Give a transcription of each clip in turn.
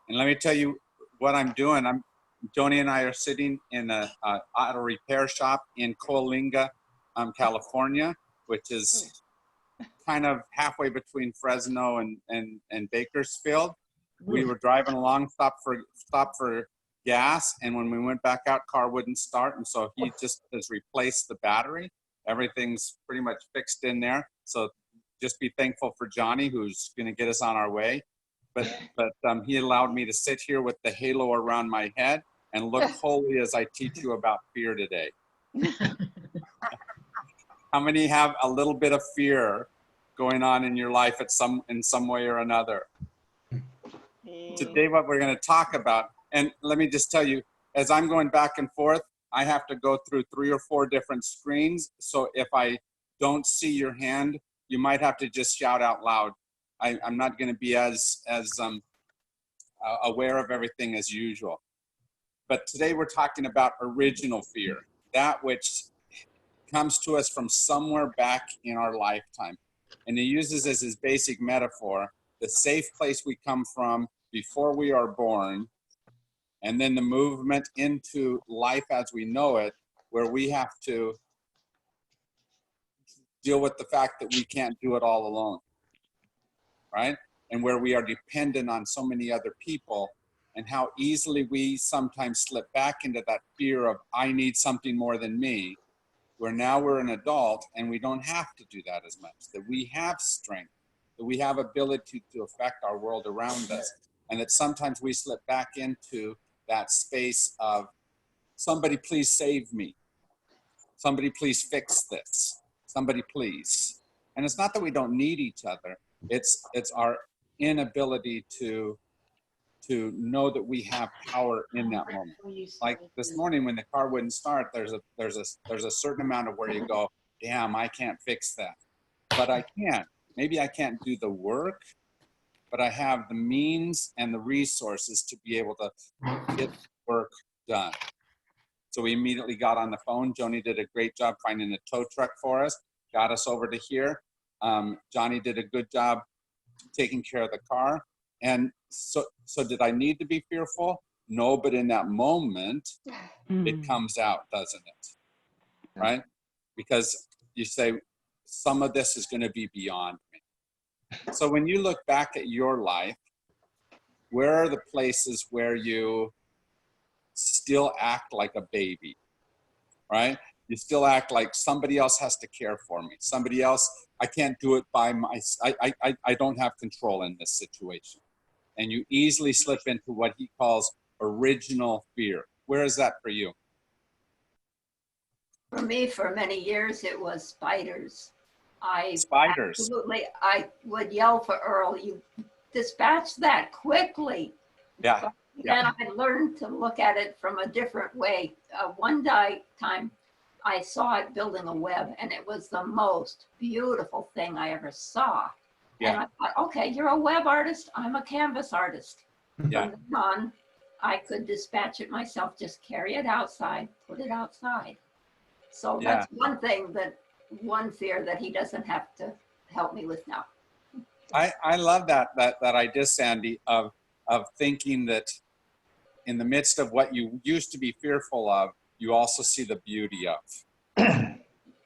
And let me tell you what I'm doing. Joni and I are sitting in a auto repair shop in Coalinga, California, which is kind of halfway between Fresno and Bakersfield. We were driving along, stopped for gas, and when we went back out, car wouldn't start, and so he just has replaced the battery. Everything's pretty much fixed in there. So just be thankful for Johnny, who's going to get us on our way. But he allowed me to sit here with the halo around my head and look holy as I teach you about fear today. How many have a little bit of fear going on in your life in some way or another? Today, what we're going to talk about, and let me just tell you, as I'm going back and forth, I have to go through 3 or 4 different screens. So if I don't see your hand, you might have to just shout out loud. I'm not going to be as aware of everything as usual. But today we're talking about original fear, that which comes to us from somewhere back in our lifetime. And he uses as his basic metaphor, the safe place we come from before we are born, and then the movement into life as we know it, where we have to deal with the fact that we can't do it all alone, right? And where we are dependent on so many other people, and how easily we sometimes slip back into that fear of, I need something more than me, where now we're an adult and we don't have to do that as much, that we have strength, that we have ability to affect our world around us, and that sometimes we slip back into that space of, somebody please save me, somebody please fix this, somebody please. And it's not that we don't need each other, it's our inability to know that we have power in that moment. Like this morning when the car wouldn't start, there's a certain amount of where you go, damn, I can't fix that. But I can. Maybe I can't do the work, but I have the means and the resources to be able to get work done. So we immediately got on the phone. Joni did a great job finding a tow truck for us, got us over to here. Johnny did a good job taking care of the car. And so did I need to be fearful? No, but in that moment, it comes out, doesn't it? Right? Because you say, some of this is going to be beyond me. So when you look back at your life, where are the places where you still act like a baby, right? You still act like somebody else has to care for me. Somebody else, I can't do it by myself. I don't have control in this situation. And you easily slip into what he calls original fear. Where is that for you? For me, for many years, it was spiders. Spiders. Absolutely, I would yell for Earl, you dispatch that quickly. Yeah. But then I learned to look at it from a different way. One time, I saw it building a web, and it was the most beautiful thing I ever saw. Yeah. And I thought, okay, you're a web artist, I'm a canvas artist. Yeah. From then on, I could dispatch it myself, just carry it outside, put it outside. So that's one thing, one fear that he doesn't have to help me with now. I love that idea, Sandy, of thinking that in the midst of what you used to be fearful of, you also see the beauty of.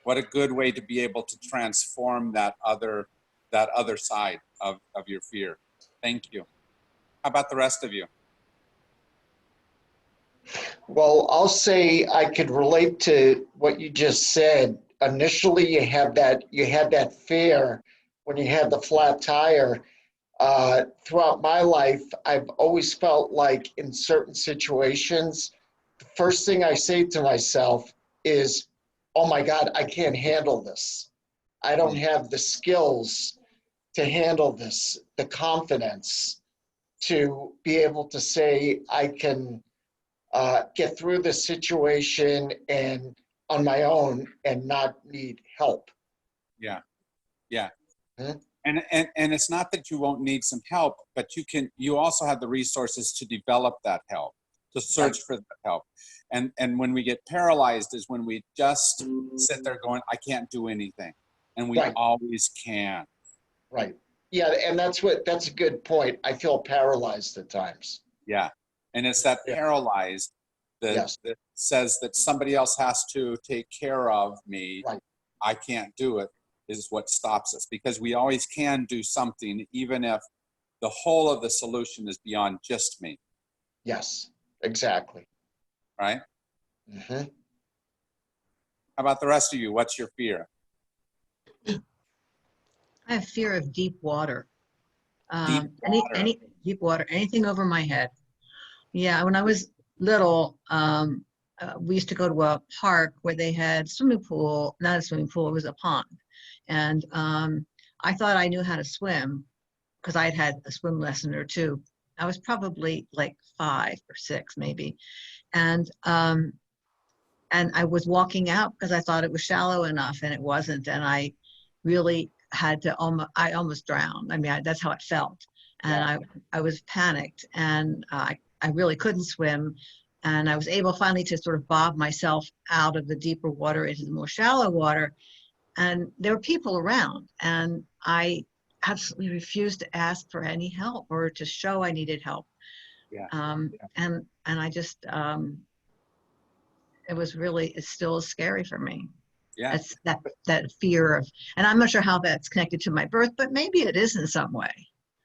What a good way to be able to transform that other side of your fear. Thank you. How about the rest of you? Well, I'll say I could relate to what you just said. Initially, you had that fear when you had the flat tire. Throughout my life, I've always felt like in certain situations, the first thing I say to myself is, oh my God, I can't handle this. I don't have the skills to handle this, the confidence to be able to say I can get through the situation and on my own and not need help. Yeah. And it's not that you won't need some help, but you also have the resources to develop that help, to search for that help. And when we get paralyzed is when we just sit there going, I can't do anything. And we always can. Right. Yeah, and that's a good point. I feel paralyzed at times. Yeah. And it's that Yeah. paralyzed that, Yes. that says that somebody else has to take care of me. Right. I can't do it, is what stops us, because we always can do something, even if the whole of the solution is beyond just me, Yes, exactly. right? Hmm. How about the rest of you? What's your fear? I have fear of deep water. Deep water. Any deep water, anything over my head. Yeah, when I was little, we used to go to a park where they had swimming pool, not a swimming pool, it was a pond. And I thought I knew how to swim because I'd had a swim lesson or two. I was probably like 5 or 6 maybe. And I was walking out because I thought it was shallow enough, and it wasn't. And I really had to I almost drowned. I mean, that's how it felt. And I was panicked, and I really couldn't swim. And I was able finally to sort of bob myself out of the deeper water into the more shallow water. And there were people around, and I absolutely refused to ask for any help or to show I needed help. Yeah. And I just it was really, it's still scary for me. Yeah. It's that fear of, and I'm not sure how that's connected to my birth, but maybe it is in some way.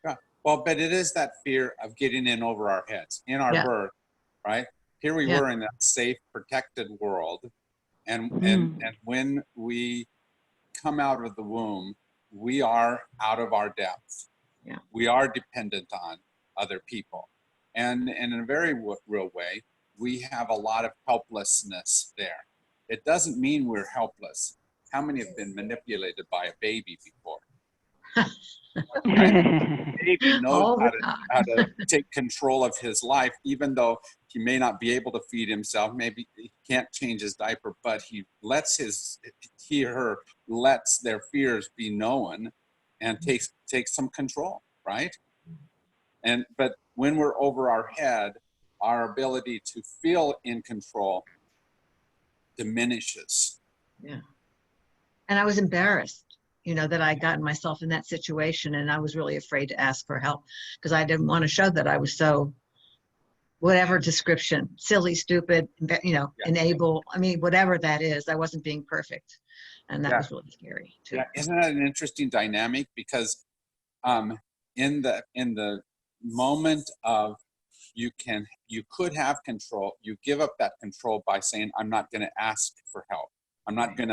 Yeah. Well, but it is that fear of getting in over our heads in our Yeah. birth, right? Here we Yeah. were in that safe, protected world. And when we come out of the womb, we are out of our depth. Yeah. We are dependent on other people. And in a very real way, we have a lot of helplessness there. It doesn't mean we're helpless. How many have been manipulated by a baby before? Right? Baby knows All how the time. to take control of his life, even though he may not be able to feed himself. Maybe he can't change his diaper, but he or her lets their fears be known and takes some control, right? But when we're over our head, our ability to feel in control diminishes. Yeah. And I was embarrassed, that I'd gotten myself in that situation, and I was really afraid to ask for help because I didn't want to show that I was so, whatever description, silly, stupid, enable. I mean, whatever that is, I wasn't being perfect. And that was really scary too. Yeah, isn't that an interesting dynamic? Because in the moment of you could have control, you give up that control by saying, I'm not going to ask for help. I'm not going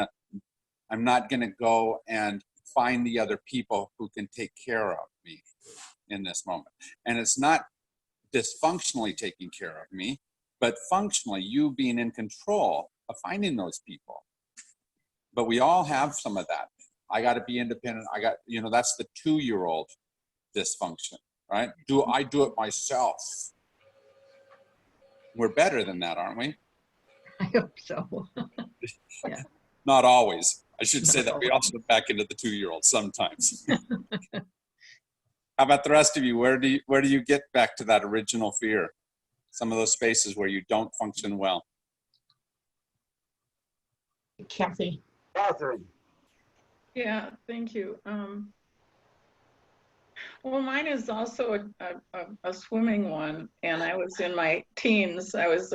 to go and find the other people who can take care of me in this moment. And it's not dysfunctionally taking care of me, but functionally you being in control of finding those people. But we all have some of that. I got to be independent. That's the 2-year-old dysfunction, right? I do it myself? We're better than that, aren't we? I hope so. Yeah. Not always. I should say Not that we always. also back into the 2-year-old sometimes. How about the rest of you? Where do you get back to that original fear? Some of those spaces where you don't function well. Kathy. Catherine. Yeah, thank you. Well, mine is also a swimming one, and I was in my teens. I was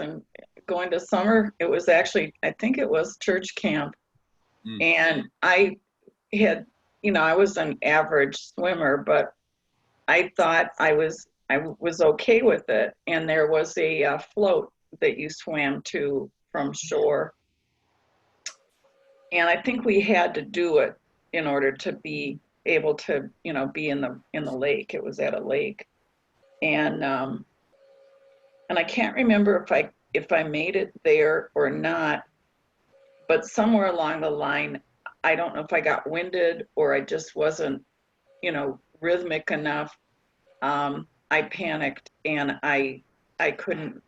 going to summer. It was actually, I think it was church camp, and I had, I was an average swimmer, but I thought I was okay with it. And there was a float that you swam to from shore. And I think we had to do it in order to be able to, be in the lake. It was at a lake. And I can't remember if I made it there or not, but somewhere along the line, I don't know if I got winded or I just wasn't, rhythmic enough. I panicked and I couldn't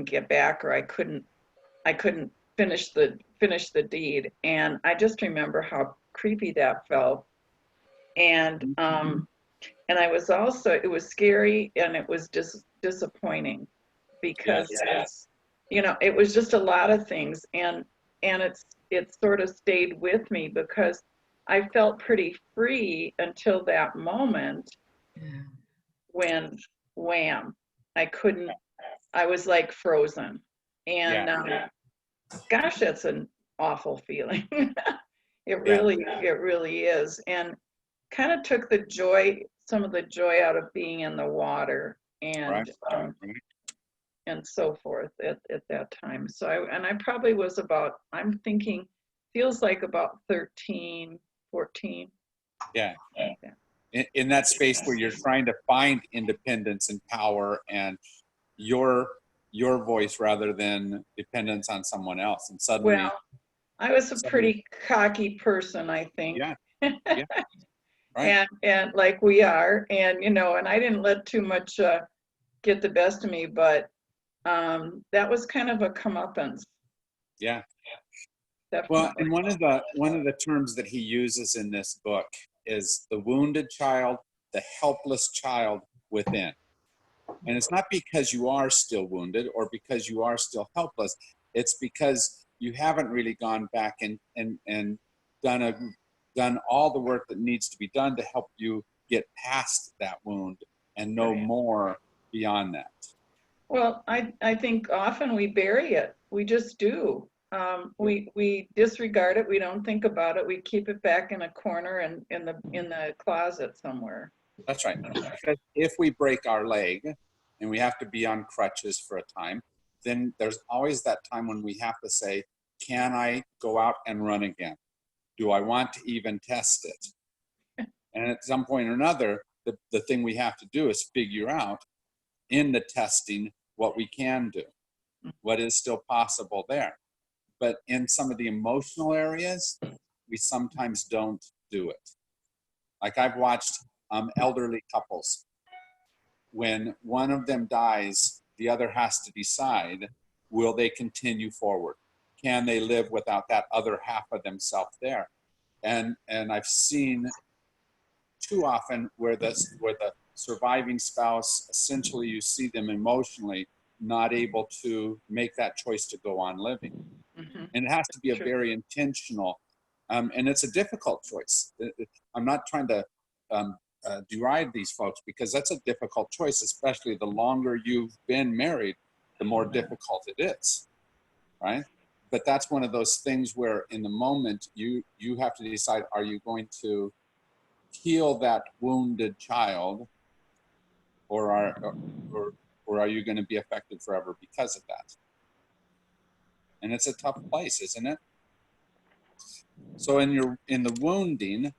get back, or I couldn't finish the deed. And I just remember how creepy that felt. And I was also, it was scary and it was just disappointing because it was just a lot of things, and it sort of stayed with me because I felt pretty free until that moment when wham, I was like frozen. And Yeah. gosh, that's an awful feeling. It Yeah. really is. And kind of took some of the joy out of being in the water Right. and so forth at that time. So I probably was about, I'm thinking, feels like about 13, 14. Yeah. In that space where you're trying to find independence and power and your voice rather than dependence on someone else, and suddenly. Well, I was a pretty cocky person, I think. Yeah. Yeah. Right. And like we are, and and I didn't let too much get the best of me, but that was kind of a comeuppance. Yeah. Definitely. Well, and one of the terms that he uses in this book is the wounded child, the helpless child within. And it's not because you are still wounded or because you are still helpless. It's because you haven't really gone back and done all the work that needs to be done to help you get past that wound and know Right. more beyond that. Well, I think often we bury it. We just do. We disregard it. We don't think about it. We keep it back in a corner and in the closet somewhere. That's right. Because if we break our leg and we have to be on crutches for a time, then there's always that time when we have to say, can I go out and run again? Do I want to even test it? And at some point or another, the thing we have to do is figure out in the testing what we can do, what is still possible there. But in some of the emotional areas, we sometimes don't do it. Like I've watched elderly couples. When one of them dies, the other has to decide, will they continue forward? Can they live without that other half of themselves there? And I've seen too often where the surviving spouse, essentially you see them emotionally not able to make that choice to go on living. Mm-hmm. And it has to be a True. very intentional, and it's a difficult choice. I'm not trying to deride these folks because that's a difficult choice, especially the longer you've been married, the more difficult it is, right? But that's one of those things where in the moment you have to decide, are you going to heal that wounded child or are you going to be affected forever because of that? And it's a tough place, isn't it? So in the wounding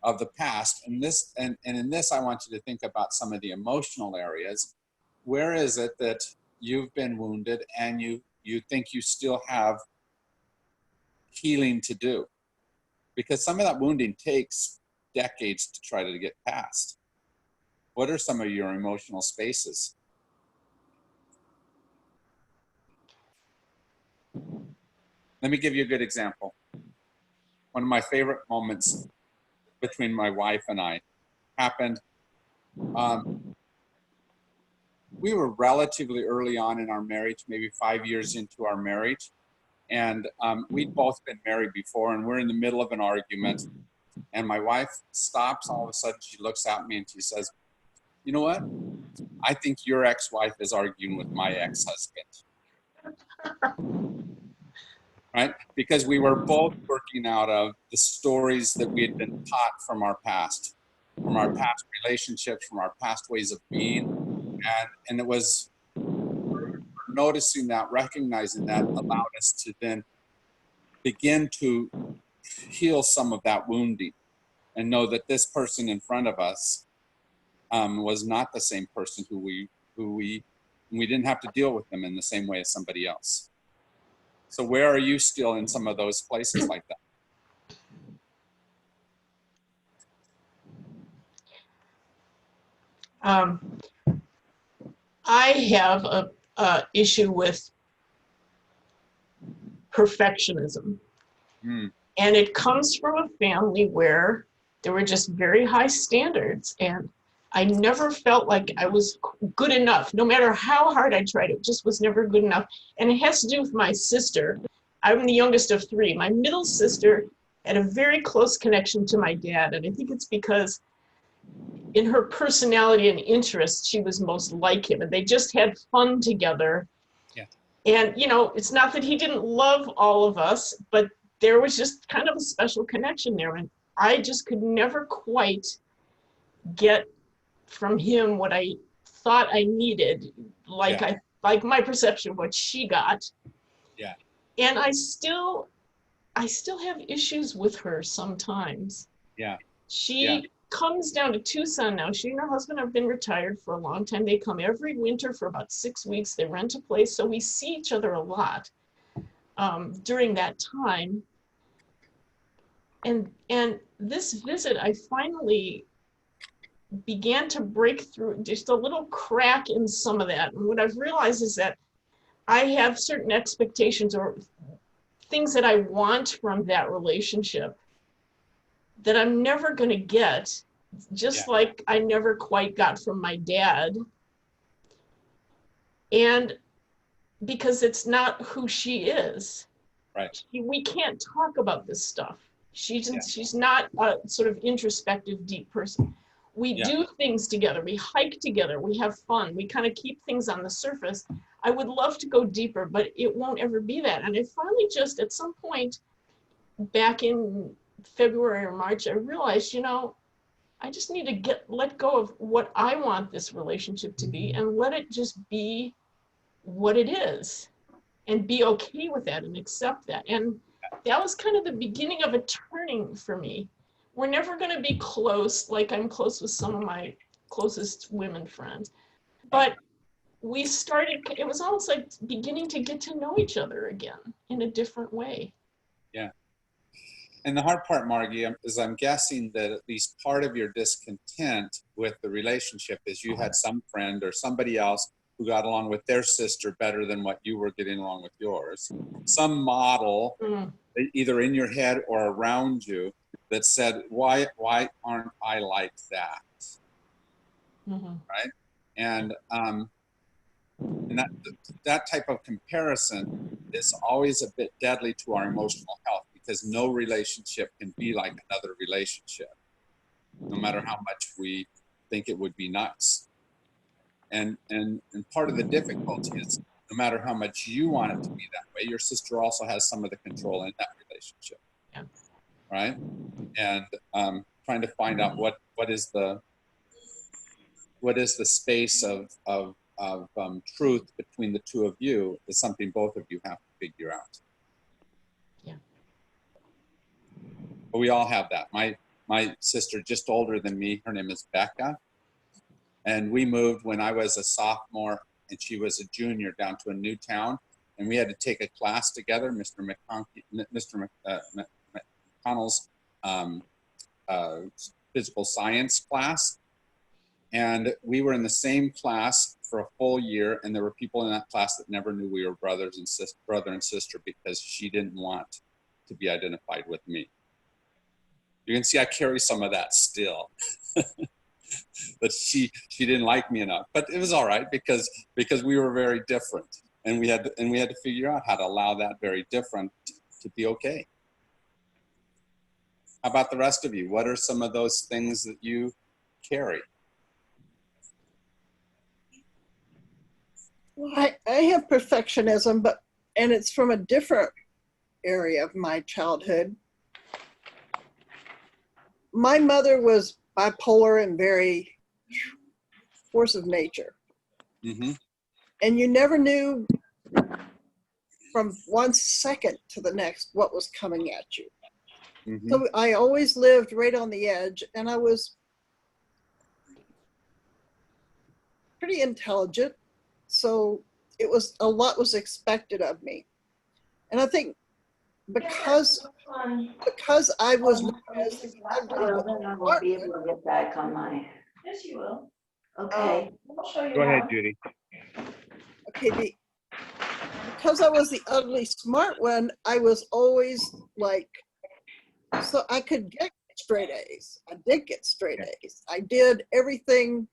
of the past, and in this I want you to think about some of the emotional areas. Where is it that you've been wounded and you think you still have healing to do? Because some of that wounding takes decades to try to get past. What are some of your emotional spaces? Let me give you a good example. One of my favorite moments between my wife and I happened. We were relatively early on in our marriage, maybe 5 years into our marriage. And we'd both been married before, and we're in the middle of an argument. And my wife stops. All of a sudden, she looks at me and she says, you know what? I think your ex-wife is arguing with my ex-husband. Right? Because we were both working out of the stories that we had been taught from our past relationships, from our past ways of being. And it was noticing that, recognizing that allowed us to then begin to heal some of that wounding and know that this person in front of us was not the same person who we didn't have to deal with them in the same way as somebody else. So where are you still in some of those places like that? I have a issue with perfectionism. And it comes from a family where there were just very high standards, and I never felt like I was good enough. No matter how hard I tried, it just was never good enough. And it has to do with my sister. I'm the youngest of three. My middle sister had a very close connection to my dad, and I think it's because in her personality and interests, she was most like him, and they just had fun together. Yeah. And, you know, it's not that he didn't love all of us, but there was just kind of a special connection there. And I just could never quite get from him what I thought I needed, like like my perception of what she got. Yeah. And I still have issues with her sometimes. Yeah. She comes down to Tucson now. She and her husband have been retired for a long time. They come every winter for about 6 weeks. They rent a place, so we see each other a lot during that time. And this visit, I finally began to break through just a little crack in some of that. And what I've realized is that I have certain expectations or things that I want from that relationship that I'm never going to get, just like I never quite got from my dad. And because it's not who she is. Right. We can't talk about this stuff. She's not a sort of introspective, deep person. We do things together. We hike together. We have fun. We kind of keep things on the surface. I would love to go deeper, but it won't ever be that. And I finally just, at some point back in February or March, I realized, you know, I just need to let go of what I want this relationship to be and let it just be what it is and be okay with that and accept that. And that was kind of the beginning of a turning for me. We're never going to be close, like I'm close with some of my closest women friends, but we started, it was almost like beginning to get to know each other again in a different way. Yeah. And the hard part, Margie, is I'm guessing that at least part of your discontent with the relationship is you had some friend or somebody else who got along with their sister better than what you were getting along with yours. Some model, either in your head or around you, that said, why aren't I like that? Right? And that type of comparison is always a bit deadly to our emotional health, because no relationship can be like another relationship, no matter how much we think it would be nice. And part of the difficulty is, no matter how much you want it to be that way, your sister also has some of the control in that relationship. Yeah. Right? And trying to find out what is the space of truth between the two of you is something both of you have to figure out. Yeah. But we all have that. My sister, just older than me, her name is Becca. And we moved when I was a sophomore and she was a junior down to a new town. And we had to take a class together, Mr. McConnell's physical science class. And we were in the same class for a full year. And there were people in that class that never knew we were brother and sister because she didn't want to be identified with me. You can see I carry some of that still. But she didn't like me enough. But it was all right because we were very different, and we had to figure out how to allow that very different to be okay. How about the rest of you? What are some of those things that you carry? Well, I have perfectionism, and it's from a different area of my childhood. My mother was bipolar and very force of nature. Mm-hmm. And you never knew from 1 second to the next what was coming at you. Mm-hmm. So I always lived right on the edge, and I was pretty intelligent. So it was, a lot was expected of me. And I think because I was known as the then I won't be able to get back on my. Yes, you will. Okay. I'll show you. Go ahead, Judy. Okay, because I was the ugly smart one, I was always like, so I could get straight A's. I did get straight A's. I did everything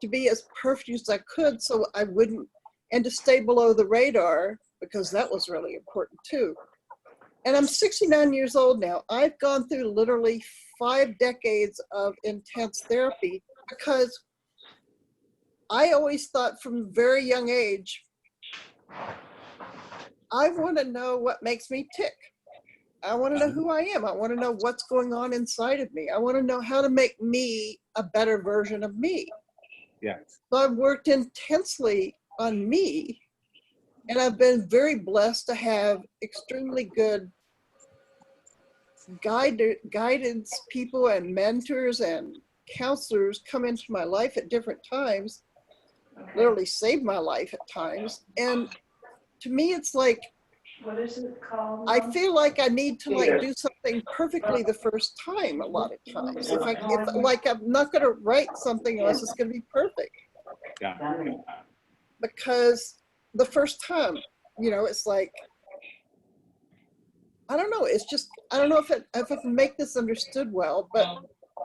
to be as perfect as I could so I wouldn't, and to stay below the radar, because that was really important too. And I'm 69 years old now. I've gone through literally 5 decades of intense therapy because I always thought from a very young age, I want to know what makes me tick. I want to know who I am. I want to know what's going on inside of me. I want to know how to make me a better version of me. Yeah. So I've worked intensely on me, and I've been very blessed to have extremely good guidance people and mentors and counselors come into my life at different times, literally saved my life at times. And to me, it's like, What is it called? I feel like I need to like do something perfectly the first time a lot of times. If like I'm not going to write something unless it's going to be perfect, Yeah. because the first time, you know, it's like, I don't know. It's just, I don't know if I can make this understood well, but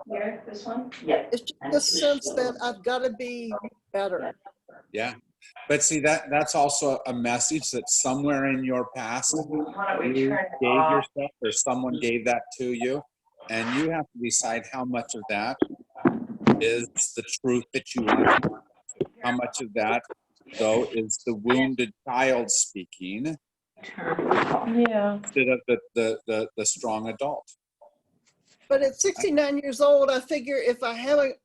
Here, this one? Yeah. it's just the sense that I've got to be better. Yeah. But see, that's also a message that somewhere in your past, Why don't we you turn gave it off? yourself or someone gave that to you. And you have to decide how much of that is the truth that you want. How much of that, though, is the wounded child speaking Yeah. instead of the strong adult. But at 69 years old, I figure if I haven't,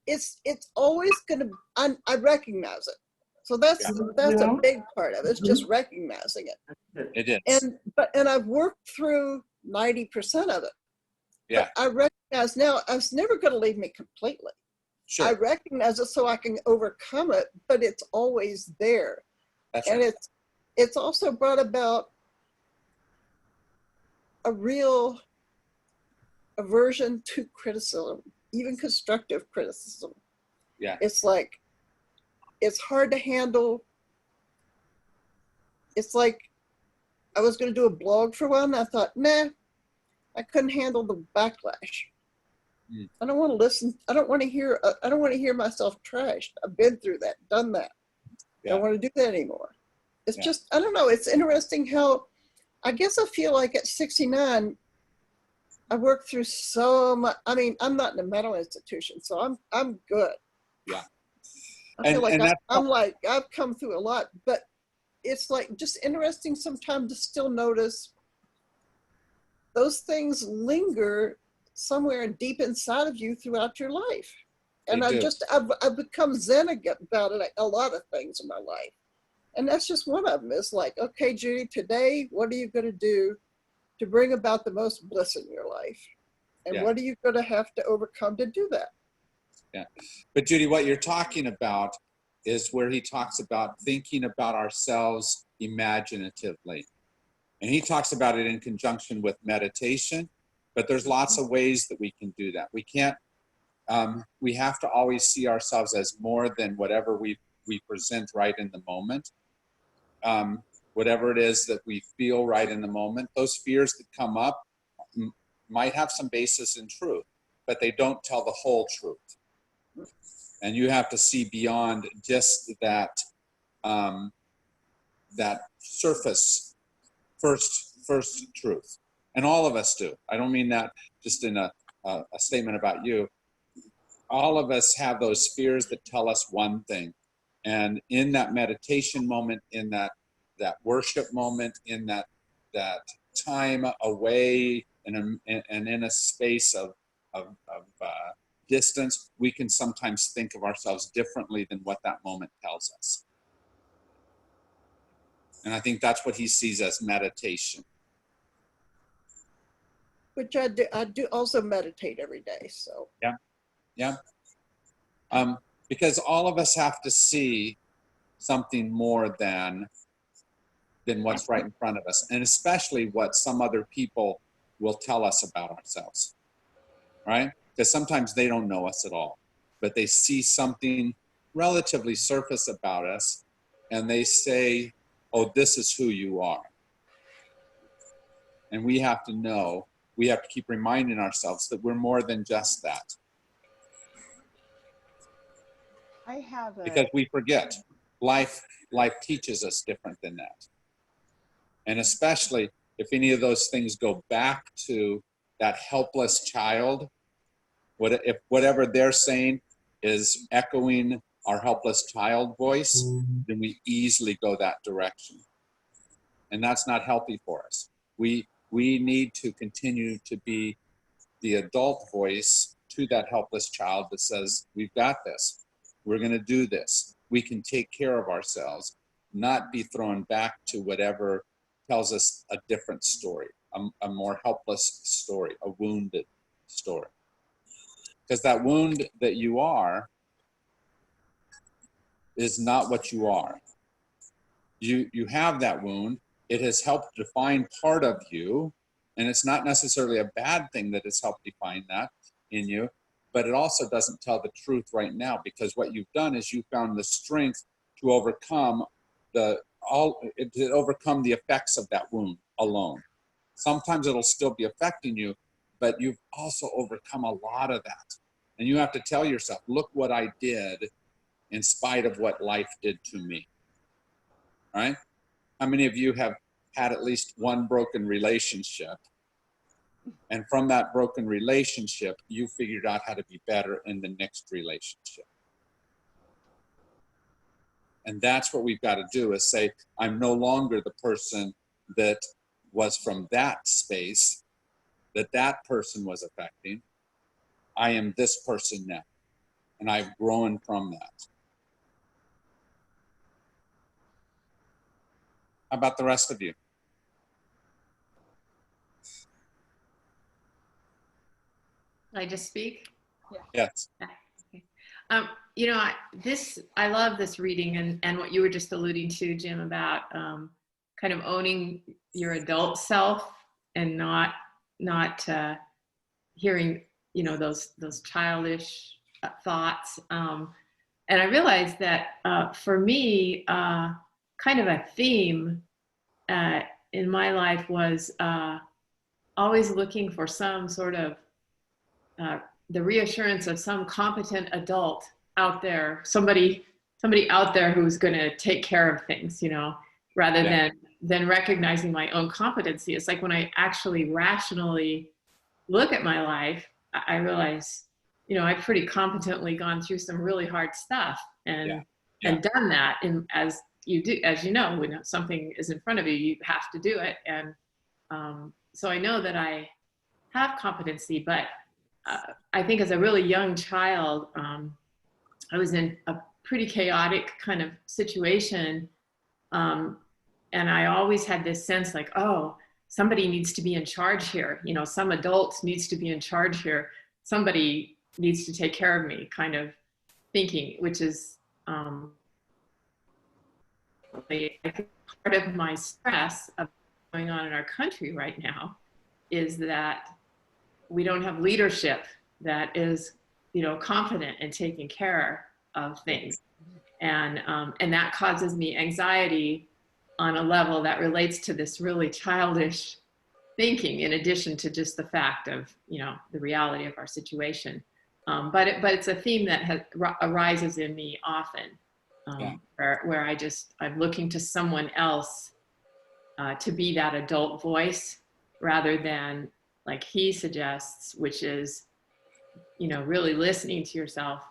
it's always going to, I recognize it. So that's a big part of it. It's just recognizing it. It is. And I've worked through 90% of it. Yeah. But I recognize now it's never going to leave me completely. Sure. I recognize it so I can overcome it, but it's always there. That's And right. it's also brought about a real aversion to criticism, even constructive criticism. Yeah. It's like, it's hard to handle. It's like I was going to do a blog for one. I thought, nah, I couldn't handle the backlash. I don't want to listen. I don't want to hear myself trashed. I've been through that, done that. Yeah. I don't want to do that anymore. It's Yeah. just, I don't know. It's interesting how, I guess I feel like at 69, I worked through so much. I mean, I'm not in a mental institution, so I'm good. Yeah. I feel And like that's I'm like, I've come through a lot, but it's like just interesting sometimes to still notice those things linger somewhere deep inside of you throughout your life. And They do. I've become zen about it, a lot of things in my life. And that's just one of them. It's like, okay, Judy, today, what are you going to do to bring about the most bliss in your life? And Yeah. what are you going to have to overcome to do that? Yeah. But Judy, what you're talking about is where he talks about thinking about ourselves imaginatively. And he talks about it in conjunction with meditation, but there's lots of ways that we can do that. We can't, we have to always see ourselves as more than whatever we present right in the moment. Whatever it is that we feel right in the moment, those fears that come up might have some basis in truth, but they don't tell the whole truth. And you have to see beyond just that, that surface first truth. And all of us do. I don't mean that just in a statement about you. All of us have those fears that tell us one thing. And in that meditation moment, in that worship moment, in that time away and in a space of distance, we can sometimes think of ourselves differently than what that moment tells us. And I think that's what he sees as meditation. Which I do also meditate every day. So Yeah. Because all of us have to see something more than what's right in front of us, and especially what some other people will tell us about ourselves, right? Because sometimes they don't know us at all, but they see something relatively surface about us, and they say, oh, this is who you are. And we have to know, we have to keep reminding ourselves that we're more than just that. I have a, Because we forget. Life teaches us different than that. And especially if any of those things go back to that helpless child, if whatever they're saying is echoing our helpless child voice, then we easily go that direction. And that's not healthy for us. We need to continue to be the adult voice to that helpless child that says, we've got this. We're going to do this. We can take care of ourselves, not be thrown back to whatever tells us a different story, a more helpless story, a wounded story. Because that wound that you are is not what you are. You have that wound. It has helped define part of you, and it's not necessarily a bad thing that has helped define that in you, but it also doesn't tell the truth right now, because what you've done is you found the strength to overcome the effects of that wound alone. Sometimes it'll still be affecting you, but you've also overcome a lot of that. And you have to tell yourself, look what I did in spite of what life did to me. All right? How many of you have had at least one broken relationship? And from that broken relationship, you figured out how to be better in the next relationship. And that's what we've got to do, is say, I'm no longer the person that was from that space, that person was affecting. I am this person now. And I've grown from that. How about the rest of you? Can I just speak? Yes. Okay. You know, I love this reading and what you were just alluding to, Jim, about kind of owning your adult self and not hearing, you know, those childish thoughts. And I realized that for me, kind of a theme in my life was always looking for some sort of the reassurance of some competent adult out there, somebody out there who's going to take care of things, you know, rather than recognizing my own competency. It's like when I actually rationally look at my life, I realize, you know, I've pretty competently gone through some really hard stuff and done that. And as you know, when something is in front of you, you have to do it. And so I know that I have competency, but I think as a really young child, I was in a pretty chaotic kind of situation. And I always had this sense like, oh, somebody needs to be in charge here. You know, some adult needs to be in charge here. Somebody needs to take care of me, kind of thinking, which is I think part of my stress of going on in our country right now is that we don't have leadership that is, you know, confident in taking care of things. And that causes me anxiety on a level that relates to this really childish thinking, in addition to just the fact of, you know, the reality of our situation. But it's a theme that arises in me often, where I'm looking to someone else to be that adult voice rather than, like he suggests, which is, you know, really listening to yourself,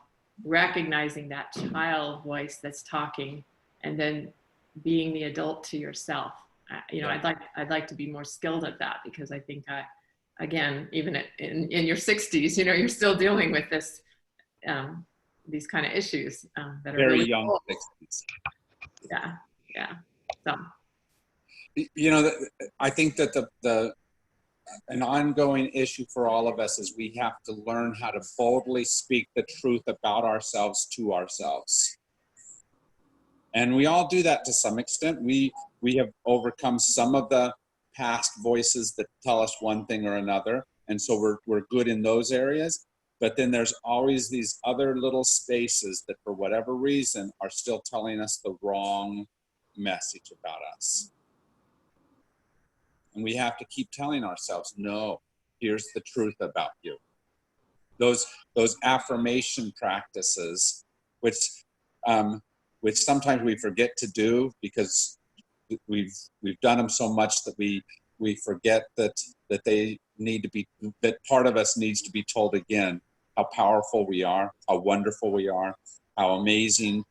recognizing that child voice that's talking, and then being the adult to yourself. You know, I'd like to be more skilled at that, because I think again, even in your 60s, you know, you're still dealing with this, these kind of issues that are very really young cool. 60s. Yeah. So, you know, I think that an ongoing issue for all of us is we have to learn how to boldly speak the truth about ourselves to ourselves. And we all do that to some extent. We have overcome some of the past voices that tell us one thing or another. And so we're good in those areas. But then there's always these other little spaces that for whatever reason are still telling us the wrong message about us. And we have to keep telling ourselves, no, here's the truth about you. Those affirmation practices, which sometimes we forget to do because we've done them so much that we we forget that they need to be, that part of us needs to be told again how powerful we are, how wonderful we are, how amazing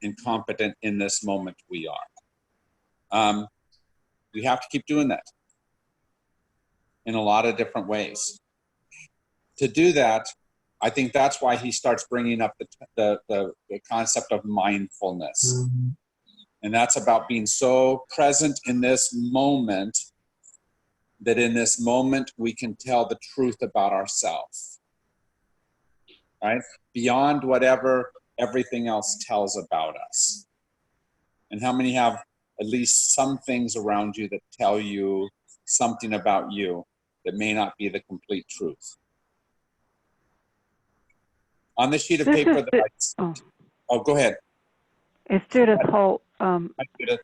and competent in this moment we are. We have to keep doing that in a lot of different ways. To do that, I think that's why he starts bringing up the concept of mindfulness. And that's about being so present in this moment that in this moment we can tell the truth about ourselves, right? Beyond whatever everything else tells about us. And how many have at least some things around you that tell you something about you that may not be the complete truth? On the sheet of paper that oh, go ahead. It's Judith Holt. Hi, Judith.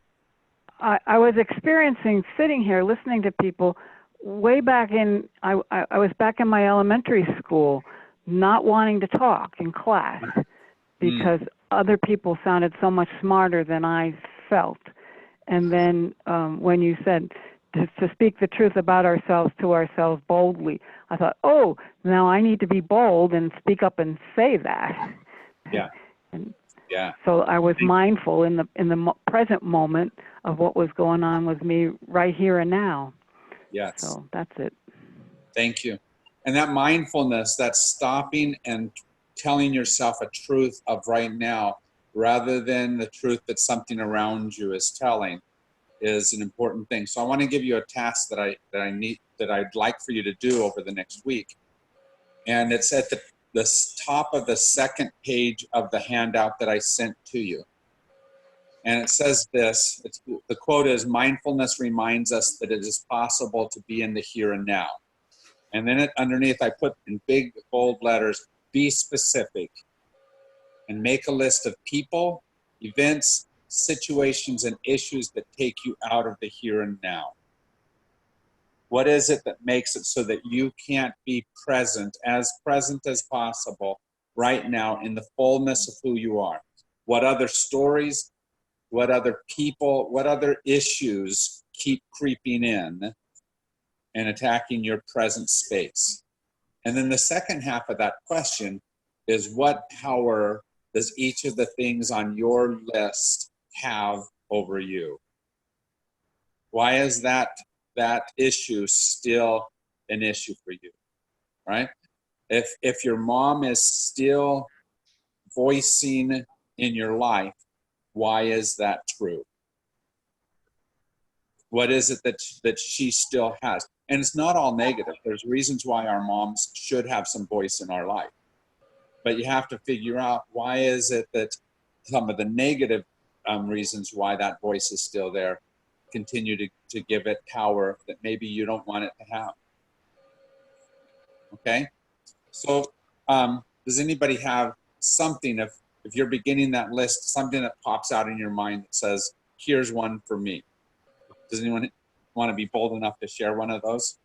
I was experiencing sitting here listening to people way back in, I was back in my elementary school, not wanting to talk in class because other people sounded so much smarter than I felt. And then when you said to speak the truth about ourselves to ourselves boldly, I thought, oh, now I need to be bold and speak up and say that. Yeah. And yeah. so I was mindful in the present moment of what was going on with me right here and now. Yes. So that's it. Thank you. And that mindfulness, that stopping and telling yourself a truth of right now, rather than the truth that something around you is telling, is an important thing. So I want to give you a task that I'd like for you to do over the next week. And it's at the top of the second page of the handout that I sent to you. And it says this, the quote is, mindfulness reminds us that it is possible to be in the here and now. And then underneath I put in big bold letters, be specific, and make a list of people, events, situations, and issues that take you out of the here and now. What is it that makes it so that you can't be present as possible right now in the fullness of who you are? What other stories, what other people, what other issues keep creeping in and attacking your present space? And then the second half of that question is, what power does each of the things on your list have over you? Why is that issue still an issue for you, right? If your mom is still voicing in your life, why is that true? What is it that she still has? And it's not all negative. There's reasons why our moms should have some voice in our life. But you have to figure out, why is it that some of the negative reasons why that voice is still there continue to give it power that maybe you don't want it to have. Okay? So does anybody have something, if you're beginning that list, something that pops out in your mind that says, here's one for me? Does anyone want to be bold enough to share one of those?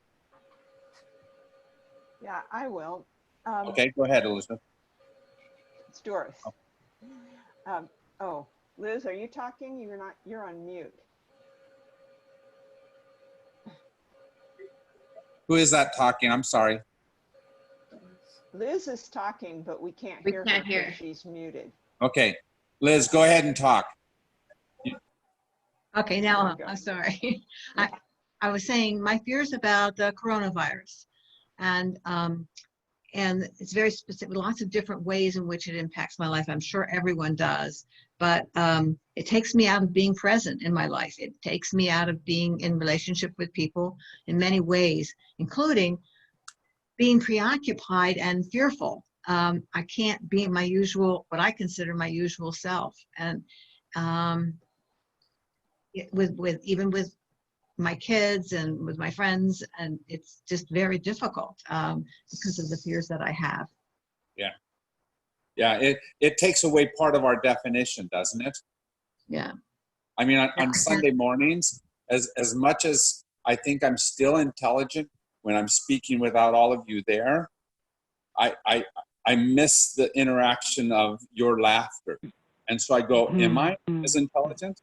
Yeah, I will. Okay, go ahead, Elizabeth. It's Doris. Oh, Liz, are you talking? You're on mute. Who is that talking? I'm sorry. Liz is talking, but we can't hear her because she's muted. Okay, Liz, go ahead and talk. Okay, now I'm sorry. I was saying my fears about the coronavirus, and it's very specific, lots of different ways in which it impacts my life. I'm sure everyone does, but it takes me out of being present in my life. It takes me out of being in relationship with people in many ways, including being preoccupied and fearful. I can't be my usual, what I consider my usual self. And even with my kids and with my friends, and it's just very difficult because of the fears that I have. Yeah, it takes away part of our definition, doesn't it? Yeah. I mean, on Sunday mornings, as much as I think I'm still intelligent when I'm speaking without all of you there, I miss the interaction of your laughter. And so I go, am I as intelligent?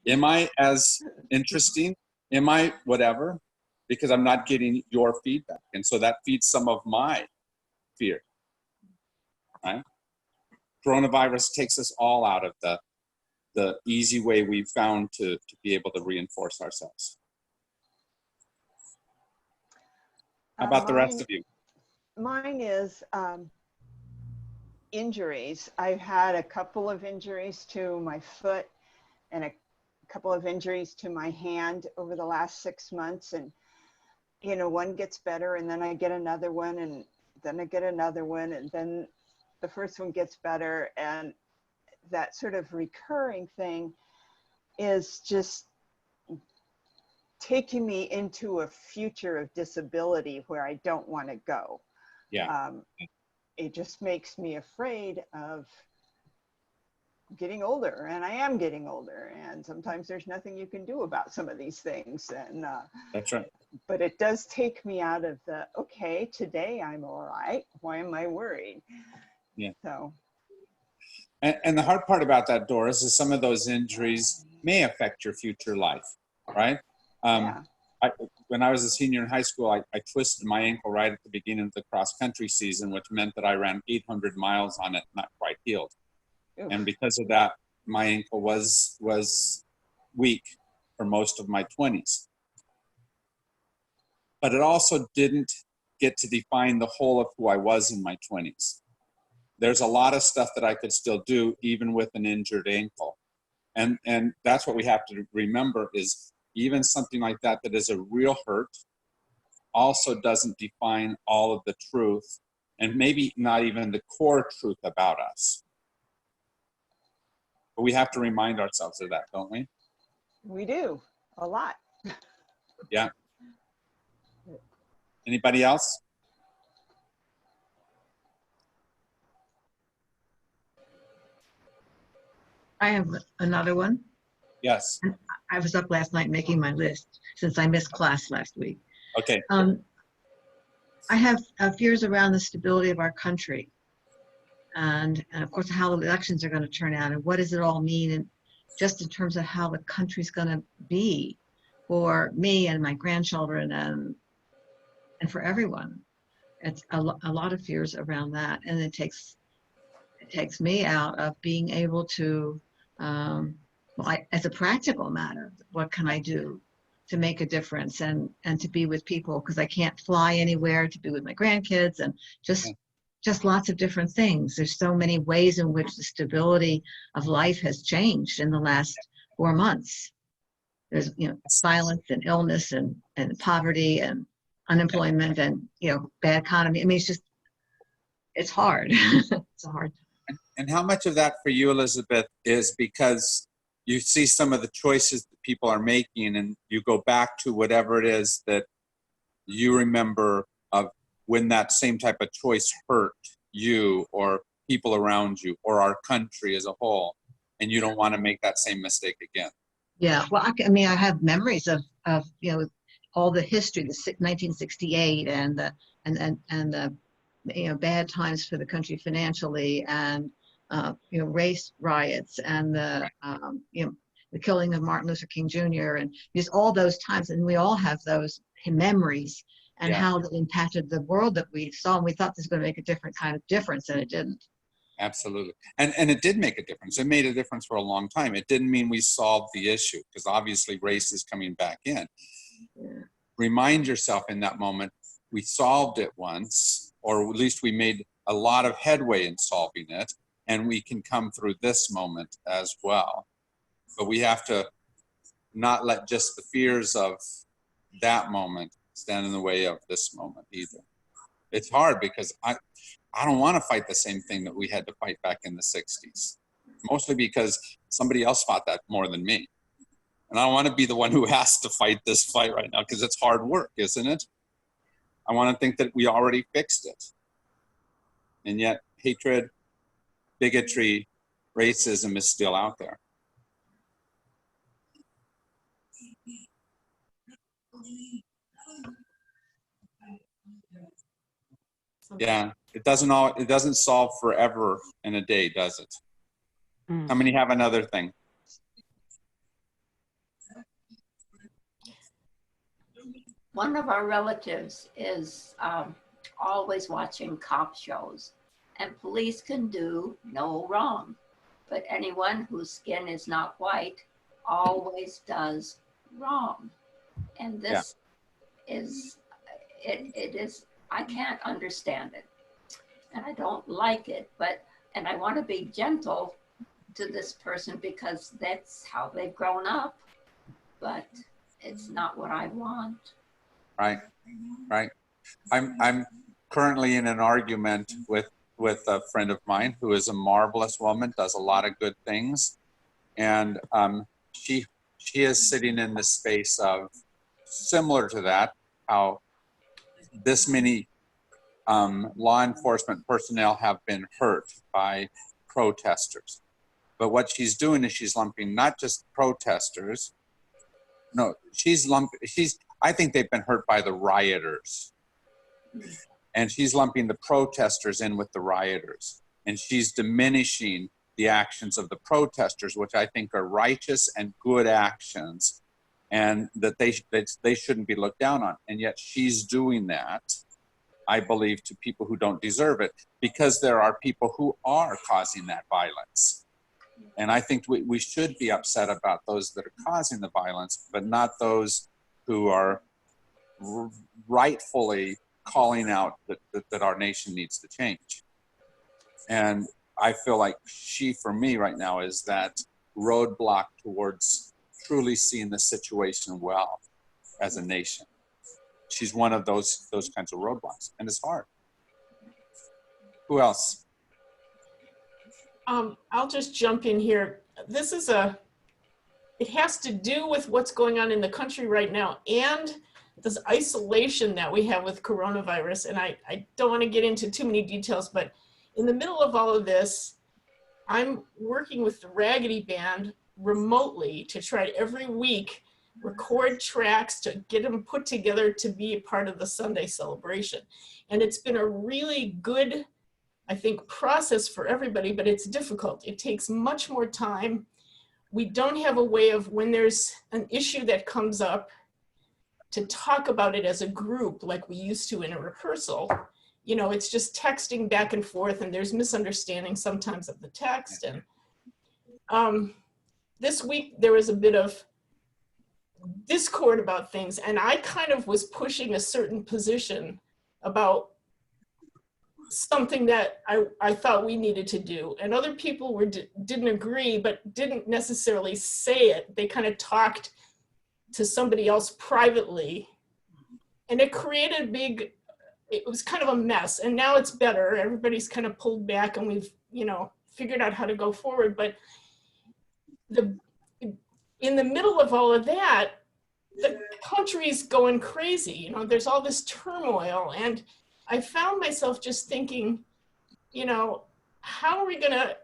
Am I as interesting? Am I whatever? because I'm not getting your feedback. And so that feeds some of my fear, right? Coronavirus takes us all out of the easy way we've found to be able to reinforce ourselves. How about the rest of you? Mine is injuries. I've had a couple of injuries to my foot and a couple of injuries to my hand over the last 6 months. And, you know, one gets better and then I get another one and then I get another one and then the first one gets better. And that sort of recurring thing is just taking me into a future of disability where I don't want to go. Yeah. It just makes me afraid of getting older, and I am getting older, and sometimes there's nothing you can do about some of these things. And That's right. but it does take me out of the, okay, today I'm all right. Why am I worried? Yeah. So. And the hard part about that, Doris, is some of those injuries may affect your future life, right? Yeah. When I was a senior in high school, I twisted my ankle right at the beginning of the cross-country season, which meant that I ran 800 miles on it, not quite healed. Oof. And because of that, my ankle was weak for most of my 20s. But it also didn't get to define the whole of who I was in my 20s. There's a lot of stuff that I could still do even with an injured ankle. And that's what we have to remember is even something like that is a real hurt also doesn't define all of the truth and maybe not even the core truth about us. But we have to remind ourselves of that, don't we? We do, a lot. Yeah. Anybody else? I have another one. Yes. I was up last night making my list since I missed class last week. Okay. I have fears around the stability of our country. And of course, how the elections are going to turn out and what does it all mean, and just in terms of how the country's going to be for me and my grandchildren and for everyone. It's a lot of fears around that, and it takes me out of being able to, as a practical matter, what can I do to make a difference and to be with people, because I can't fly anywhere, to be with my grandkids and just lots of different things. There's so many ways in which the stability of life has changed in the last 4 months. There's, violence and illness and poverty and unemployment and, bad economy. I mean, it's hard. It's a hard time. And how much of that for you, Elizabeth, is because you see some of the choices that people are making and you go back to whatever it is that you remember of when that same type of choice hurt you or people around you or our country as a whole, and you don't want to make that same mistake again? Yeah, well, I have memories of all the history, the 1968 and the bad times for the country financially, and race riots and the killing of Martin Luther King Jr. and just all those times, and we all have those memories and how that impacted the world that we saw, and we thought this was going to make a different kind of difference, and it didn't. Absolutely. And it did make a difference. It made a difference for a long time. It didn't mean we solved the issue, because obviously race is coming back in. Yeah. Remind yourself in that moment, we solved it once, or at least we made a lot of headway in solving it, and we can come through this moment as well. But we have to not let just the fears of that moment stand in the way of this moment either. It's hard because I don't want to fight the same thing that we had to fight back in the 60s, mostly because somebody else fought that more than me. And I don't want to be the one who has to fight this fight right now, because it's hard work, isn't it? I want to think that we already fixed it. And yet hatred, bigotry, racism is still out there. Yeah, it doesn't solve forever in a day, does it? How many have another thing? one of our relatives is always watching cop shows, and police can do no wrong, but anyone whose skin is not white always does wrong. And this is, it is, I can't understand it, and I don't like it, and I want to be gentle to this person because that's how they've grown up, but it's not what I want. Right, right. I'm currently in an argument with a friend of mine who is a marvelous woman, does a lot of good things, and she is sitting in the space of similar to that, how this many law enforcement personnel have been hurt by protesters. But what she's doing is she's lumping not just protesters. No, I think they've been hurt by the rioters. And she's lumping the protesters in with the rioters. And she's diminishing the actions of the protesters, which I think are righteous and good actions, and that they shouldn't be looked down on. And yet she's doing that, I believe, to people who don't deserve it, because there are people who are causing that violence. And I think we should be upset about those that are causing the violence, but not those who are rightfully calling out that our nation needs to change. And I feel like she, for me right now, is that roadblock towards truly seeing the situation well as a nation. She's one of those kinds of roadblocks, and it's hard. Who else? I'll just jump in here. It has to do with what's going on in the country right now and this isolation that we have with coronavirus. And I don't want to get into too many details, but in the middle of all of this, I'm working with the Raggedy Band remotely to try to every week record tracks to get them put together to be a part of the Sunday celebration. And it's been a really good, I think, process for everybody, but it's difficult. It takes much more time. We don't have a way of, when there's an issue that comes up, to talk about it as a group like we used to in a rehearsal. You know, it's just texting back and forth, and there's misunderstanding sometimes of the text. And this week there was a bit of discord about things, and I kind of was pushing a certain position about something that I thought we needed to do, and other people didn't agree, but didn't necessarily say it. They kind of talked to somebody else privately, and it created it was kind of a mess. And now it's better. Everybody's kind of pulled back, and we've, figured out how to go forward. But in the middle of all of that, the country's going crazy. There's all this turmoil, and I found myself just thinking, how are we going to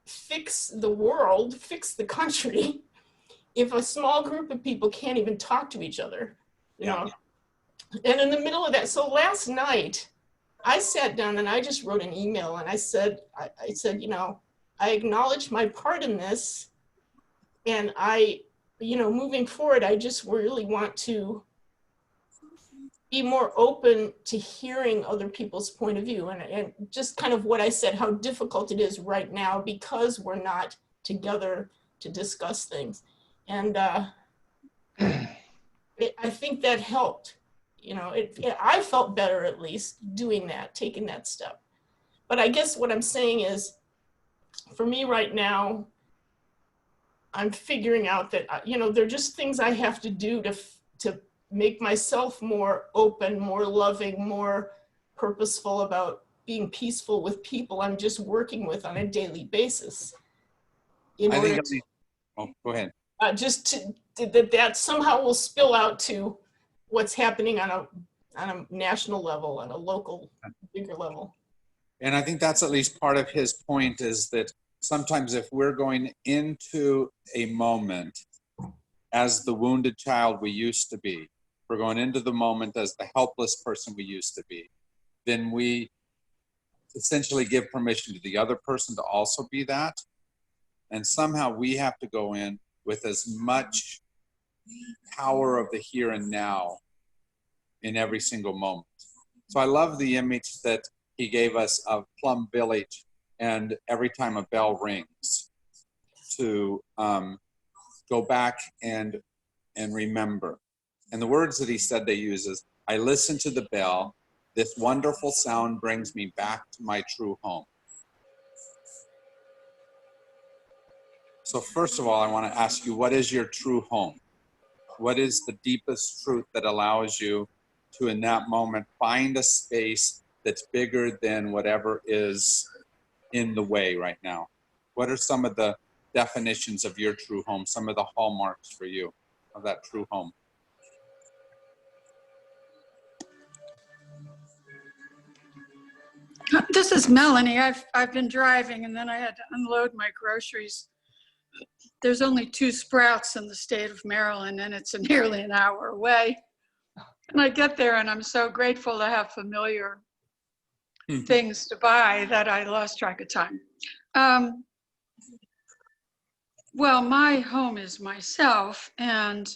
fix the world, fix the country, if a small group of people can't even talk to each other, you know? And in the middle of that, so last night, I sat down and I just wrote an email, and I said, I acknowledge my part in this, and moving forward, I just really want to be more open to hearing other people's point of view, and just kind of what I said, how difficult it is right now because we're not together to discuss things. And I think that helped. I felt better, at least, doing that, taking that step. But I guess what I'm saying is, for me right now, I'm figuring out that, there are just things I have to do to make myself more open, more loving, more purposeful about being peaceful with people I'm just working with on a daily basis. Go ahead. Just that somehow will spill out to what's happening on a national level, on a local, bigger level. And I think that's at least part of his point, is that sometimes if we're going into a moment as the wounded child we used to be, we're going into the moment as the helpless person we used to be, then we essentially give permission to the other person to also be that. And somehow we have to go in with as much power of the here and now in every single moment. So I love the image that he gave us of Plum Village, and every time a bell rings, to go back and remember. And the words that he said they use is, I listen to the bell. This wonderful sound brings me back to my true home. So first of all, I want to ask you, what is your true home? What is the deepest truth that allows you to, in that moment, find a space that's bigger than whatever is in the way right now? What are some of the definitions of your true home, some of the hallmarks for you of that true home? This is Melanie. I've been driving and then I had to unload my groceries. There's only 2 Sprouts in the state of Maryland and it's nearly an hour away. And I get there and I'm so grateful to have familiar things to buy that I lost track of time. Well, my home is myself, and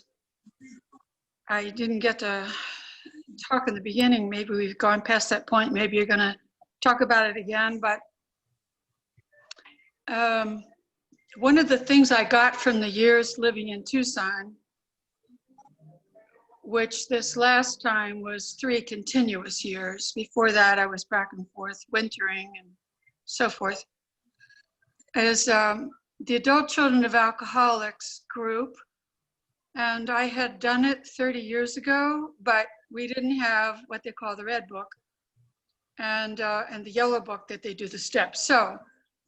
I didn't get to talk in the beginning. Maybe we've gone past that point. Maybe you're going to talk about it again. But one of the things I got from the years living in Tucson, which this last time was 3 continuous years. Before that, I was back and forth wintering and so forth, is the Adult Children of Alcoholics group. And I had done it 30 years ago, but we didn't have what they call the red book and the yellow book that they do the steps. So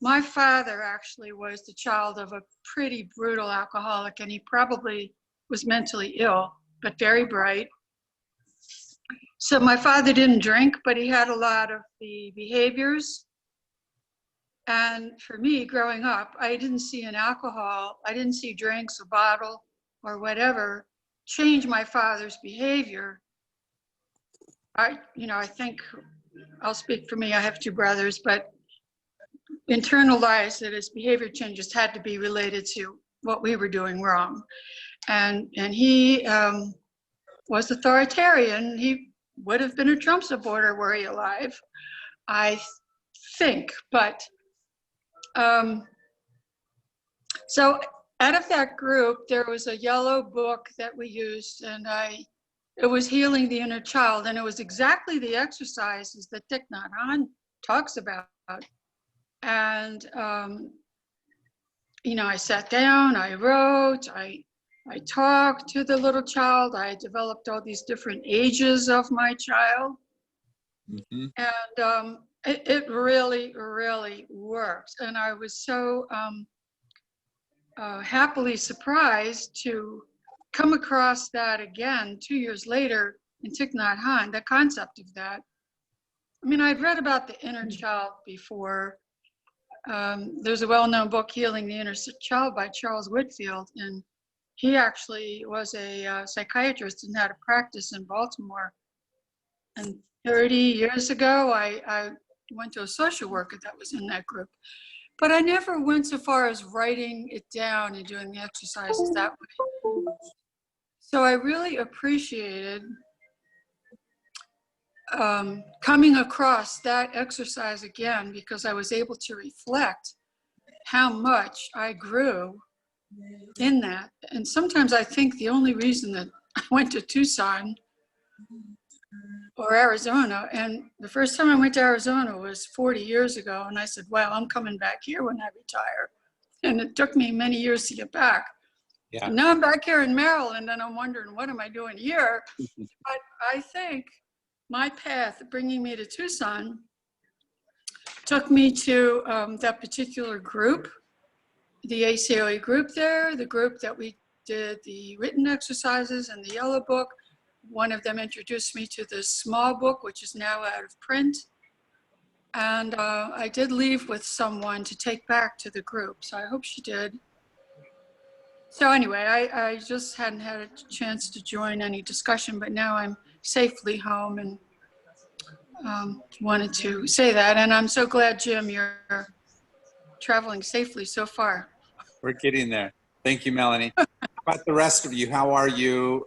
my father actually was the child of a pretty brutal alcoholic, and he probably was mentally ill, but very bright. So my father didn't drink, but he had a lot of the behaviors. And for me, growing up, I didn't see I didn't see drinks, a bottle, or whatever change my father's behavior. I think, I'll speak for me, I have 2 brothers, but internalized that his behavior changes had to be related to what we were doing wrong. And he was authoritarian. He would have been a Trump supporter were he alive, I think. But so out of that group, there was a yellow book that we used, and it was Healing the Inner Child, and it was exactly the exercises that Thich Nhat Hanh talks about. And I sat down, I wrote, I talked to the little child, I developed all these different ages of my child. Mm-hmm. And it really, really worked. And I was so happily surprised to come across that again 2 years later in Thich Nhat Hanh, the concept of that. I mean, I'd read about the inner child before. There's a well-known book, Healing the Inner Child by Charles Whitfield, and he actually was a psychiatrist and had a practice in Baltimore. And 30 years ago, I went to a social worker that was in that group. But I never went so far as writing it down and doing the exercises that way. So I really appreciated coming across that exercise again, because I was able to reflect how much I grew in that. And sometimes I think the only reason that I went to Tucson or Arizona, and the first time I went to Arizona was 40 years ago, and I said, well, I'm coming back here when I retire. And it took me many years to get back. Yeah. And now I'm back here in Maryland, and I'm wondering, what am I doing here? But I think my path bringing me to Tucson took me to that particular group, the ACOE group there, the group that we did the written exercises and the yellow book. One of them introduced me to the small book, which is now out of print. And I did leave with someone to take back to the group, so I hope she did. So anyway, I just hadn't had a chance to join any discussion, but now I'm safely home and wanted to say that. And I'm so glad, Jim, you're traveling safely so far. We're getting there. Thank you, Melanie. About the rest of you, how are you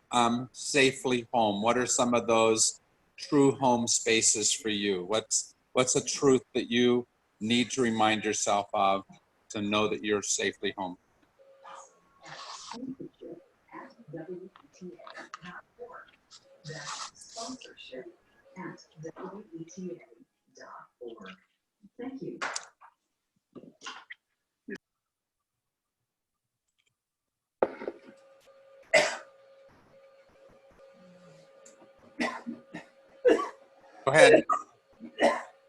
safely home? What are some of those true home spaces for you? What's a truth that you need to remind yourself of to know that you're safely home? Thank you. Go ahead.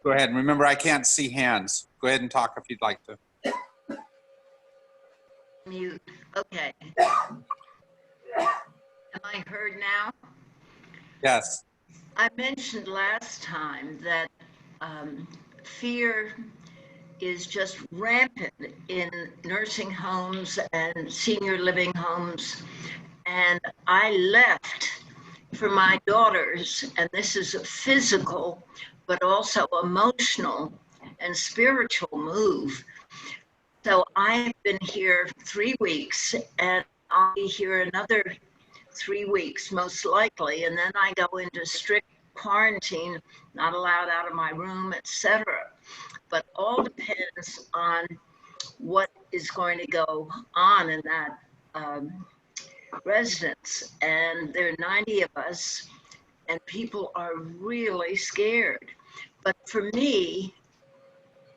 Go ahead. Remember, I can't see hands. Go ahead and talk if you'd like to. Mute. Okay. Am I heard now? Yes. I mentioned last time that fear is just rampant in nursing homes and senior living homes. And I left for my daughters, and this is a physical, but also emotional and spiritual move. So I've been here 3 weeks, and I'll be here another 3 weeks, most likely. And then I go into strict quarantine, not allowed out of my room, etc. But all depends on what is going to go on in that residence. And there are 90 of us, and people are really scared. But for me,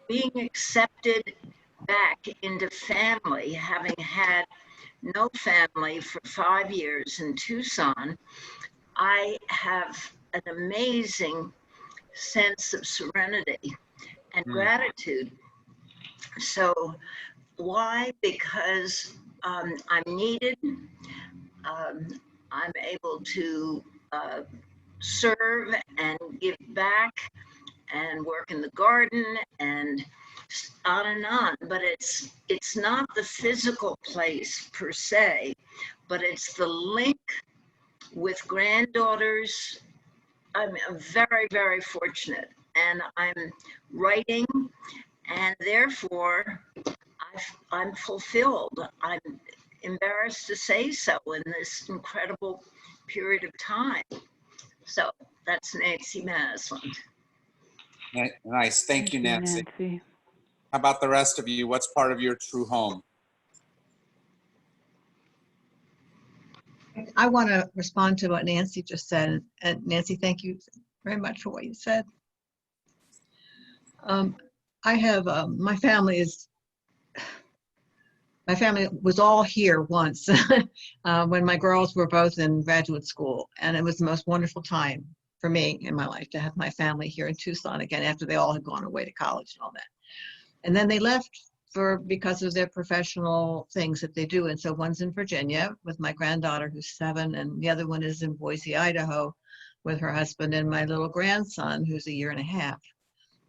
being accepted back into family, having had no family for 5 years in Tucson, I have an amazing sense of serenity and gratitude. So why? Because I'm needed. I'm able to serve and give back and work in the garden and on and on. But it's not the physical place per se, but it's the link with granddaughters. I'm very, very fortunate, and I'm writing, and therefore I'm fulfilled. I'm embarrassed to say so in this incredible period of time. So that's Nancy Maslin. Nice. Thank you, Nancy. How about the rest of you? What's part of your true home? I want to respond to what Nancy just said. And Nancy, thank you very much for what you said. I have, my family was all here once when my girls were both in graduate school. And it was the most wonderful time for me in my life to have my family here in Tucson again after they all had gone away to college and all that. And then they left because of their professional things that they do. And so one's in Virginia with my granddaughter who's 7, and the other one is in Boise, Idaho with her husband and my little grandson who's 1.5 years.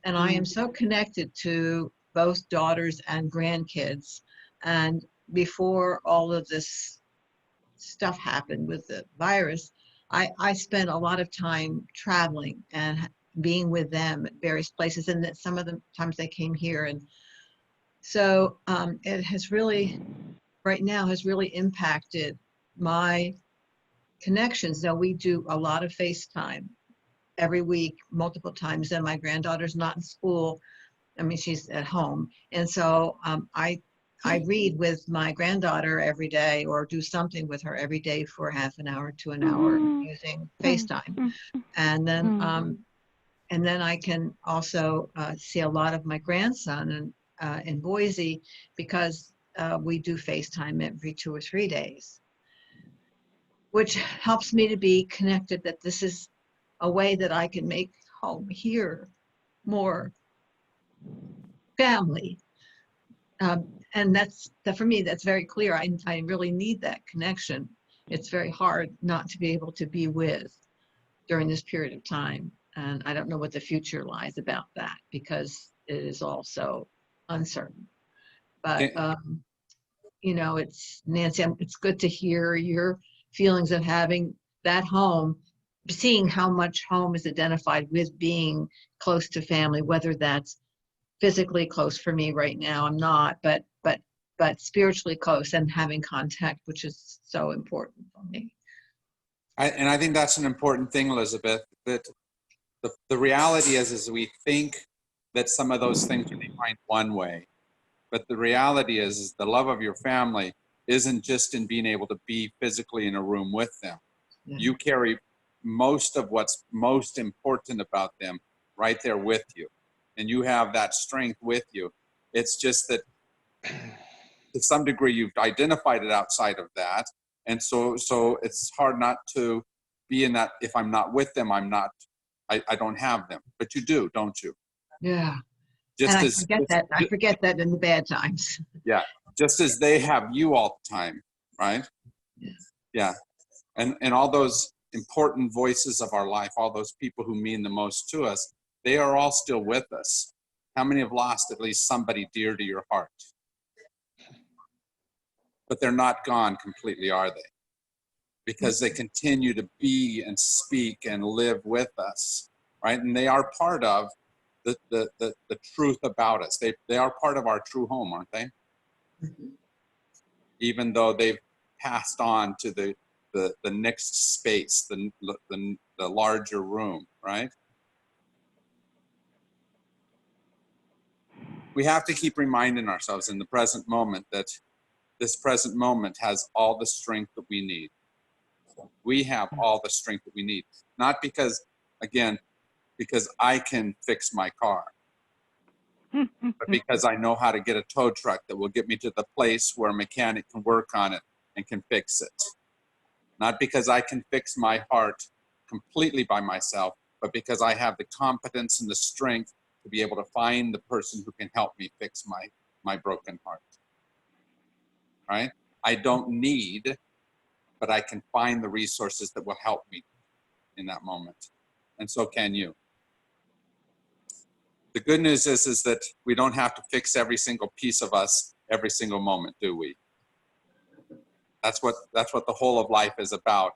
And I am so connected to both daughters and grandkids. And before all of this stuff happened with the virus, I spent a lot of time traveling and being with them at various places. And that some of the times they came here. And so it has really, right now, has really impacted my connections. Now we do a lot of FaceTime every week, multiple times. And my granddaughter's not in school. I mean, she's at home. And so I read with my granddaughter every day or do something with her every day for half an hour to an hour using FaceTime. And then I can also see a lot of my grandson in Boise because we do FaceTime every 2 or 3 days, which helps me to be connected that this is a way that I can make home here more family. And that's for me, that's very clear. I really need that connection. It's very hard not to be able to be with during this period of time. And I don't know what the future lies about that because it is all so uncertain. But, you know, it's Nancy, it's good to hear your feelings of having that home, seeing how much home is identified with being close to family, whether that's physically close for me right now, I'm not, but but spiritually close and having contact, which is so important for me. And I think that's an important thing, Elizabeth, that the reality is we think that some of those things are defined one way, but the reality is the love of your family isn't just in being able to be physically in a room with them. Yeah. You carry most of what's most important about them right there with you, and you have that strength with you. It's just that to some degree you've identified it outside of that, and so it's hard not to be in that. If I'm not with them, I don't have them, but you do, don't you? Yeah. Just And as I forget that in the bad times. Yeah, just as they have you all the time, right? Yeah. And all those important voices of our life, all those people who mean the most to us, they are all still with us. How many have lost at least somebody dear to your heart? But they're not gone completely, are they? Because they continue to be and speak and live with us, right? And they are part of the truth about us. They are part of our true home, aren't they? Mm-hmm. Even though they've passed on to the next space, the larger room, right? We have to keep reminding ourselves in the present moment that this present moment has all the strength that we need. We have all the strength that we need. Not because, again, because I can fix my car, but because I know how to get a tow truck that will get me to the place where a mechanic can work on it and can fix it. Not because I can fix my heart completely by myself, but because I have the competence and the strength to be able to find the person who can help me fix my broken heart. Right? I don't need, but I can find the resources that will help me in that moment. And so can you. The good news is that we don't have to fix every single piece of us every single moment, do we? That's what the whole of life is about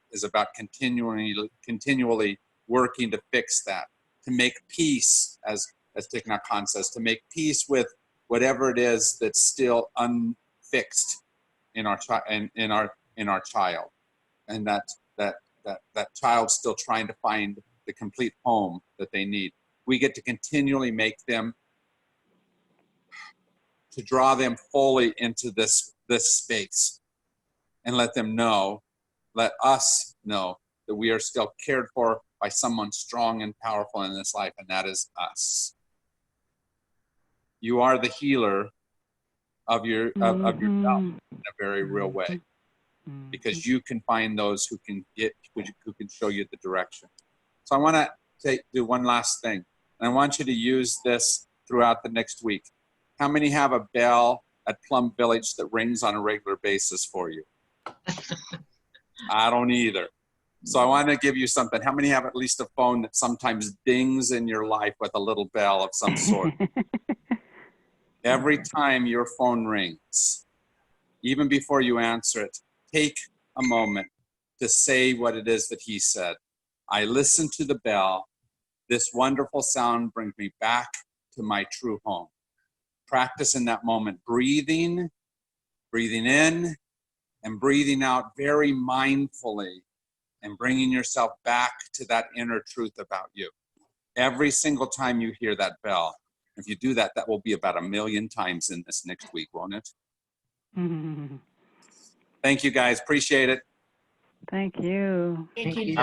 continually working to fix that, to make peace, as Thich Nhat Hanh says, to make peace with whatever it is that's still unfixed in our child, and that child's still trying to find the complete home that they need. We get to continually make them, to draw them fully into this space, and let us know that we are still cared for by someone strong and powerful in this life, and that is us. You are the healer of yourself in a very real way, because you can find those who can show you the direction. So I want to do one last thing, and I want you to use this throughout the next week. How many have a bell at Plum Village that rings on a regular basis for you? I don't either. So I want to give you something. How many have at least a phone that sometimes dings in your life with a little bell of some sort? Every time your phone rings, even before you answer it, take a moment to say what it is that he said. I listened to the bell. This wonderful sound brings me back to my true home. Practice in that moment, breathing in and breathing out very mindfully, and bringing yourself back to that inner truth about you. Every single time you hear that bell, if you do that, that will be about 1 million times in this next week, won't it? Thank you, guys. Appreciate it. Thank you. Thank you.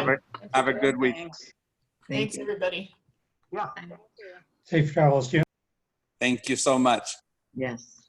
Have a good week. Thanks, everybody. Yeah. Safe travels, Jim. Thank you so much. Yes.